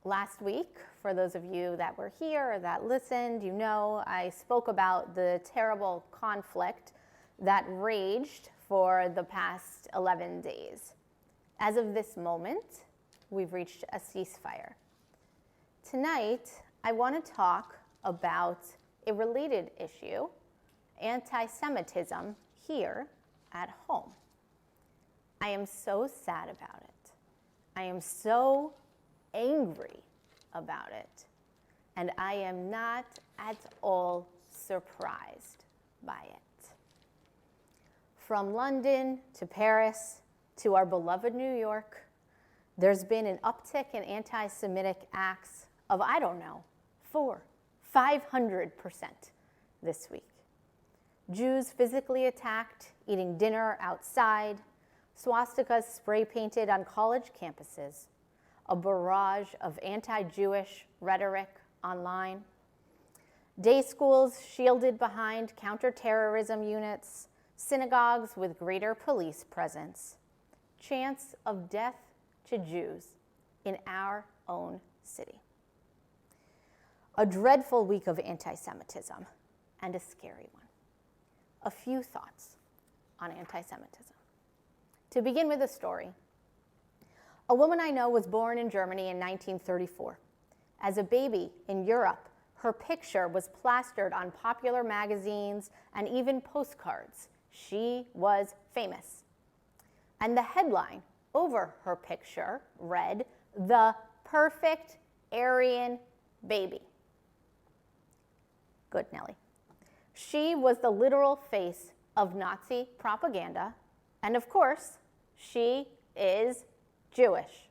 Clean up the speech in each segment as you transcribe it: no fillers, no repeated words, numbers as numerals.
Last week, for those of you that were here or that listened, you know I spoke about the terrible conflict that raged for the past 11 days. As of this moment, we've reached a ceasefire. Tonight, I want to talk about a related issue, anti-Semitism here at home. I am so sad about it. I am so angry about it. And I am not at all surprised by it. From London to Paris to our beloved New York, there's been an uptick in anti-Semitic acts of, 500% this week. Jews physically attacked, eating dinner outside, swastikas spray painted on college campuses, a barrage of anti-Jewish rhetoric online, day schools shielded behind counterterrorism units, synagogues with greater police presence, chants of death to Jews in our own city. A dreadful week of anti-Semitism and a scary one. A few thoughts on anti-Semitism. To begin with a story, a woman I know was born in Germany in 1934. As a baby in Europe, her picture was plastered on popular magazines and even postcards. She was famous. And the headline over her picture read, "The Perfect Aryan Baby." Good, Nellie. She was the literal face of Nazi propaganda, and of course, she is Jewish.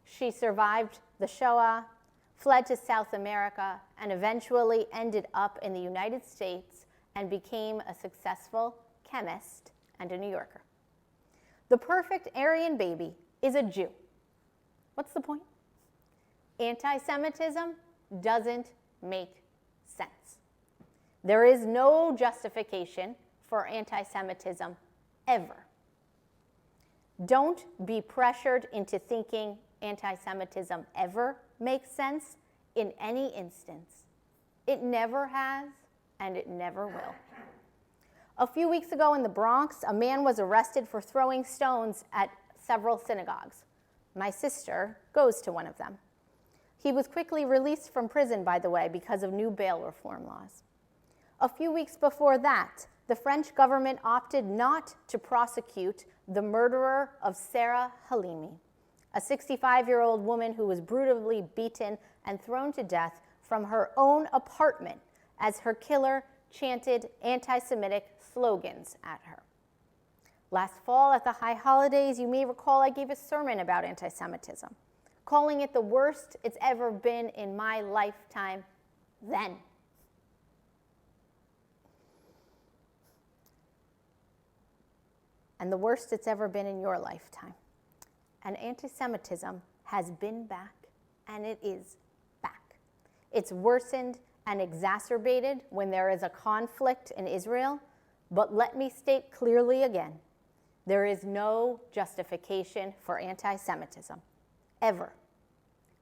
She survived the Shoah, fled to South America, and eventually ended up in the United States and became a successful chemist and a New Yorker. The perfect Aryan baby is a Jew. What's the point? Anti-Semitism doesn't make sense. There is no justification for anti-Semitism ever. Don't be pressured into thinking anti-Semitism ever makes sense in any instance. It never has, and it never will. A few weeks ago in the Bronx, a man was arrested for throwing stones at several synagogues. My sister goes to one of them. He was quickly released from prison, by the way, because of new bail reform laws. A few weeks before that, the French government opted not to prosecute the murderer of Sarah Halimi, a 65-year-old woman who was brutally beaten and thrown to death from her own apartment as her killer chanted anti-Semitic slogans at her. Last fall at the high holidays, you may recall I gave a sermon about anti-Semitism, calling it the worst it's ever been in my lifetime then. And the worst it's ever been in your lifetime. And anti-Semitism has been back, and it is back. It's worsened and exacerbated when there is a conflict in Israel, but let me state clearly again, there is no justification for anti-Semitism, ever.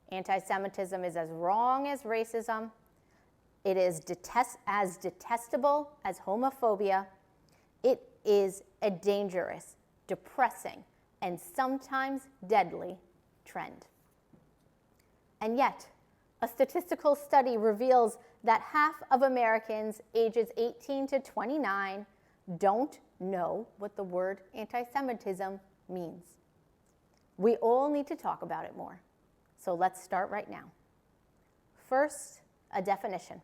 Anti-Semitism is as wrong as racism. It is as detestable as homophobia. It is a dangerous, depressing, and sometimes deadly trend. And yet, a statistical study reveals that half of Americans ages 18 to 29 don't know what the word anti-Semitism means. We all need to talk about it more. So let's start right now. First, a definition.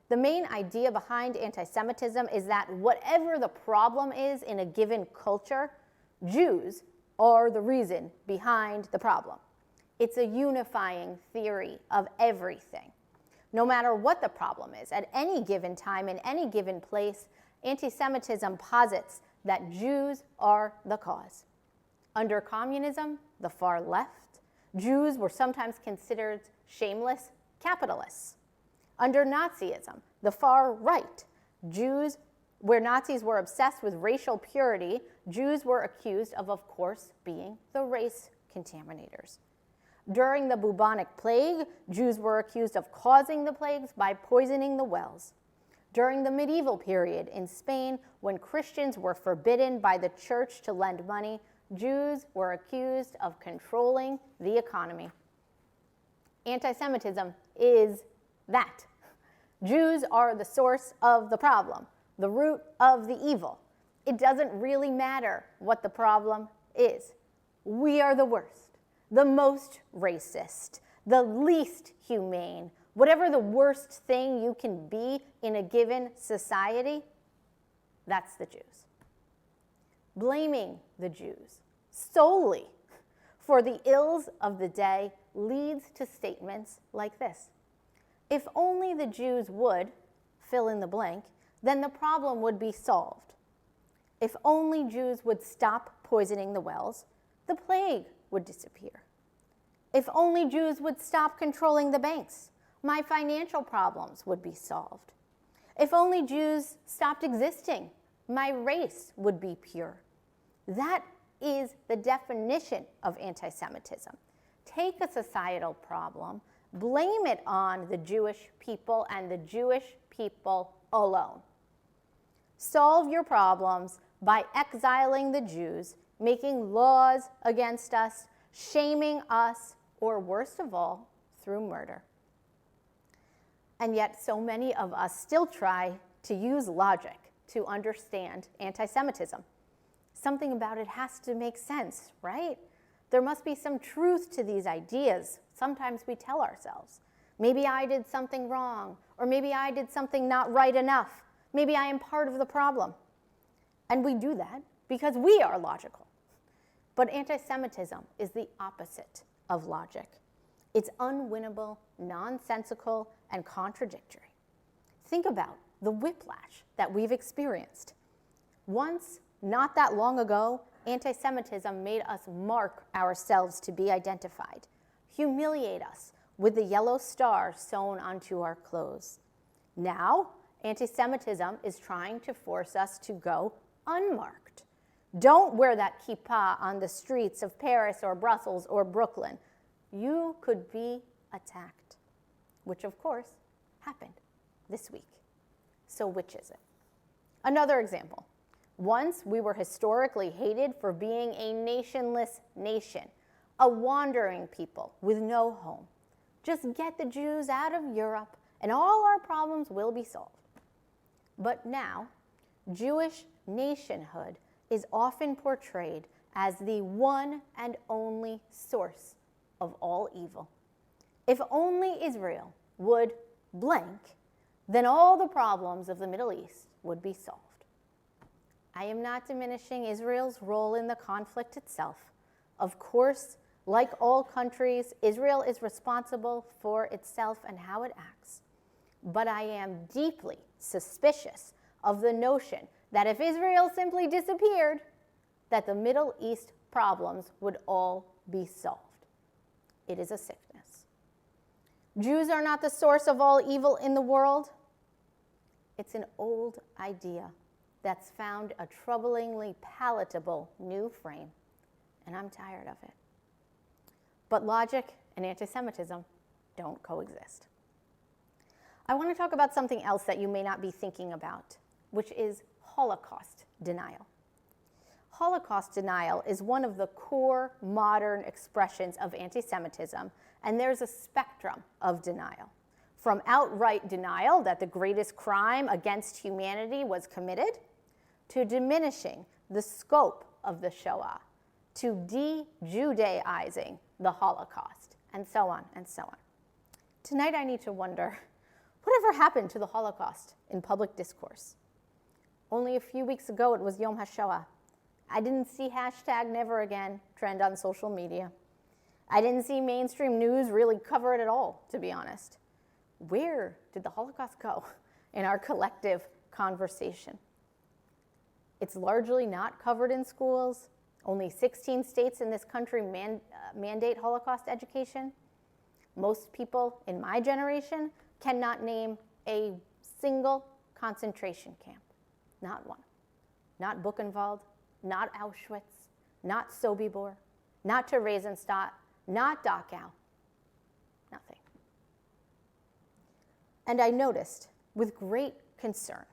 The main idea behind anti-Semitism is that whatever the problem is in a given culture, Jews are the reason behind the problem. It's a unifying theory of everything. No matter what the problem is, at any given time, in any given place, anti-Semitism posits that Jews are the cause. Under communism, the far left, Jews were sometimes considered shameless capitalists. Under Nazism, the far right, where Nazis were obsessed with racial purity, Jews were accused of course, being the race contaminators. During the bubonic plague, Jews were accused of causing the plagues by poisoning the wells. During the medieval period in Spain, when Christians were forbidden by the church to lend money, Jews were accused of controlling the economy. Anti-Semitism is that. Jews are the source of the problem, the root of the evil. It doesn't really matter what the problem is. We are the worst, the most racist, the least humane. Whatever the worst thing you can be in a given society, that's the Jews. Blaming the Jews solely for the ills of the day leads to statements like this. If only the Jews would, fill in the blank, then the problem would be solved. If only Jews would stop poisoning the wells, the plague would disappear. If only Jews would stop controlling the banks, my financial problems would be solved. If only Jews stopped existing, my race would be pure. That is the definition of anti-Semitism. Take a societal problem, blame it on the Jewish people and the Jewish people alone. Solve your problems by exiling the Jews, making laws against us, shaming us, or worst of all, through murder. And yet so many of us still try to use logic to understand anti-Semitism. Something about it has to make sense, right? There must be some truth to these ideas. Sometimes we tell ourselves, maybe I did something wrong, or maybe I did something not right enough. Maybe I am part of the problem. And we do that because we are logical. But anti-Semitism is the opposite of logic. It's unwinnable, nonsensical, and contradictory. Think about the whiplash that we've experienced. Once, not that long ago, anti-Semitism made us mark ourselves to be identified, humiliate us with the yellow star sewn onto our clothes. Now, anti-Semitism is trying to force us to go unmarked. Don't wear that kippah on the streets of Paris or Brussels or Brooklyn. You could be attacked, which of course happened this week. So which is it? Another example. Once we were historically hated for being a nationless nation, a wandering people with no home. Just get the Jews out of Europe and all our problems will be solved. But now, Jewish nationhood is often portrayed as the one and only source of all evil. If only Israel would blank, then all the problems of the Middle East would be solved. I am not diminishing Israel's role in the conflict itself. Of course, like all countries, Israel is responsible for itself and how it acts. But I am deeply suspicious of the notion that if Israel simply disappeared, that the Middle East problems would all be solved. It is a sickness. Jews are not the source of all evil in the world. It's an old idea that's found a troublingly palatable new frame, and I'm tired of it. But logic and anti-Semitism don't coexist. I want to talk about something else that you may not be thinking about, which is Holocaust denial. Holocaust denial is one of the core modern expressions of anti-Semitism, and there's a spectrum of denial. From outright denial that the greatest crime against humanity was committed, to diminishing the scope of the Shoah, to de-Judaizing the Holocaust, and so on and so on. Tonight I need to wonder, whatever happened to the Holocaust in public discourse? Only a few weeks ago it was Yom HaShoah. I didn't see #NeverAgain trend on social media. I didn't see mainstream news really cover it at all, to be honest. Where did the Holocaust go in our collective conversation? It's largely not covered in schools. Only 16 states in this country mandate Holocaust education. Most people in my generation cannot name a single concentration camp. Not one. Not Buchenwald, not Auschwitz, not Sobibor, not Theresienstadt, not Dachau. Nothing. And I noticed with great concern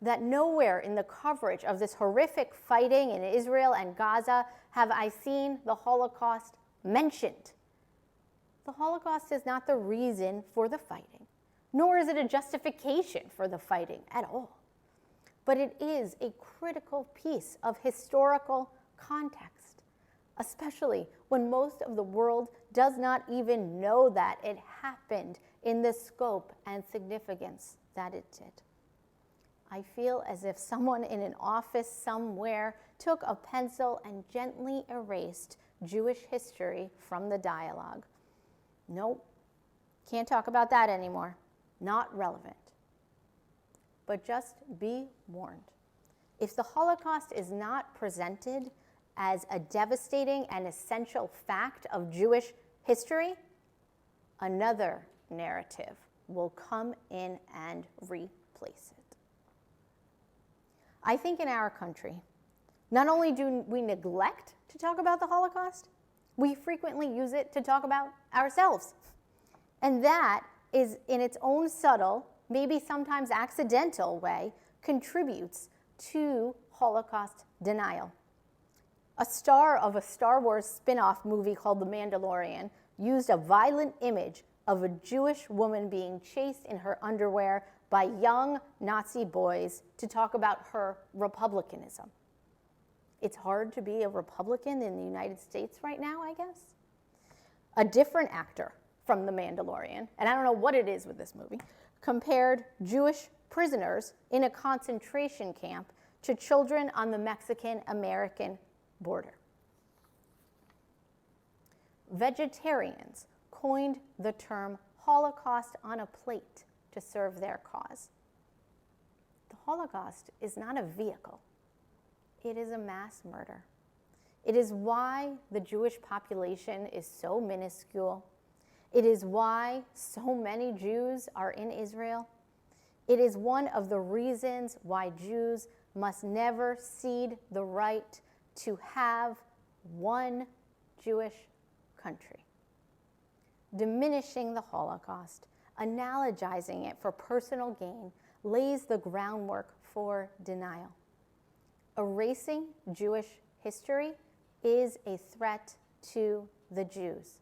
that nowhere in the coverage of this horrific fighting in Israel and Gaza have I seen the Holocaust mentioned. The Holocaust is not the reason for the fighting, nor is it a justification for the fighting at all. But it is a critical piece of historical context, especially when most of the world does not even know that it happened in the scope and significance that it did. I feel as if someone in an office somewhere took a pencil and gently erased Jewish history from the dialogue. Nope, can't talk about that anymore. Not relevant. But just be warned. If the Holocaust is not presented as a devastating and essential fact of Jewish history, another narrative will come in and replace it. I think in our country, not only do we neglect to talk about the Holocaust, we frequently use it to talk about ourselves. And that is, in its own subtle, maybe sometimes accidental way, contributes to Holocaust denial. A star of a Star Wars spin-off movie called The Mandalorian used a violent image of a Jewish woman being chased in her underwear by young Nazi boys to talk about her republicanism. It's hard to be a Republican in the United States right now, I guess. A different actor from The Mandalorian, and I don't know what it is with this movie, compared Jewish prisoners in a concentration camp to children on the Mexican-American border. Vegetarians coined the term Holocaust on a plate to serve their cause. The Holocaust is not a vehicle. It is a mass murder. It is why the Jewish population is so minuscule. It is why so many Jews are in Israel. It is one of the reasons why Jews must never cede the right to have one Jewish country. Diminishing the Holocaust, analogizing it for personal gain, lays the groundwork for denial. Erasing Jewish history is a threat to the Jews.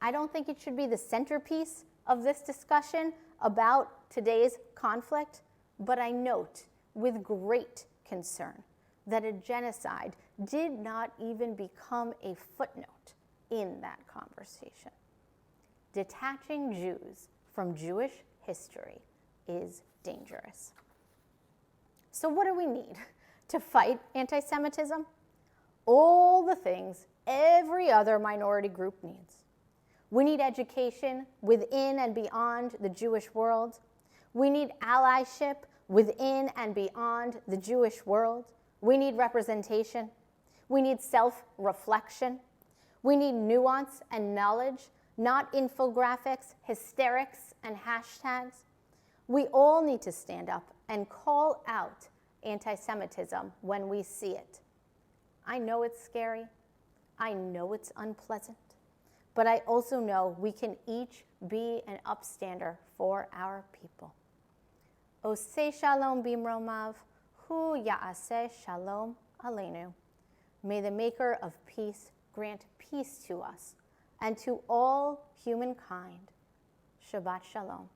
I don't think it should be the centerpiece of this discussion about today's conflict, but I note with great concern that a genocide did not even become a footnote in that conversation. Detaching Jews from Jewish history is dangerous. So what do we need to fight anti-Semitism? All the things every other minority group needs. We need education within and beyond the Jewish world. We need allyship within and beyond the Jewish world. We need representation. We need self-reflection. We need nuance and knowledge, not infographics, hysterics, and hashtags. We all need to stand up and call out anti-Semitism when we see it. I know it's scary. I know it's unpleasant. But I also know we can each be an upstander for our people. Oseh shalom bimromav, hu ya'aseh shalom aleinu. May the maker of peace grant peace to us and to all humankind. Shabbat shalom.